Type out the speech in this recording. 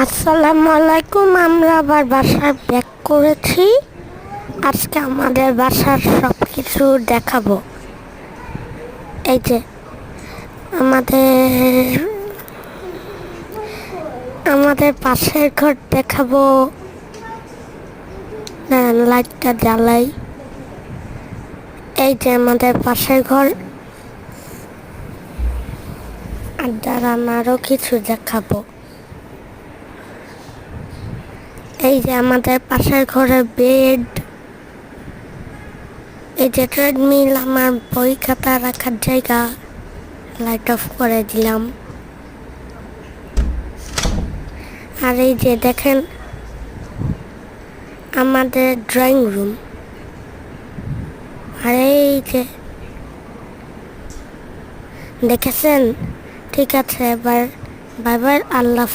আসসালামু আলাইকুম। আমরা আবার বাসায় ব্যাক করেছি। আজকে আমাদের বাসার সব কিছু দেখাবো। এই যে আমাদের আমাদের পাশের ঘর দেখাবো। লাইটটা জ্বালাই। এই যে আমাদের পাশের ঘর, আর দাঁড়ান আরও কিছু দেখাবো। এই যে আমাদের পাশের ঘরের বেড, এই যে ট্রেডমিল, আমার বই খাতা রাখার জায়গা। লাইট অফ করে দিলাম। আর এই যে দেখেন আমাদের ড্রয়িং রুম। আর এই যে দেখেছেন, ঠিক আছে, এবার বাই বাই, আল্লাহ হাফেজ।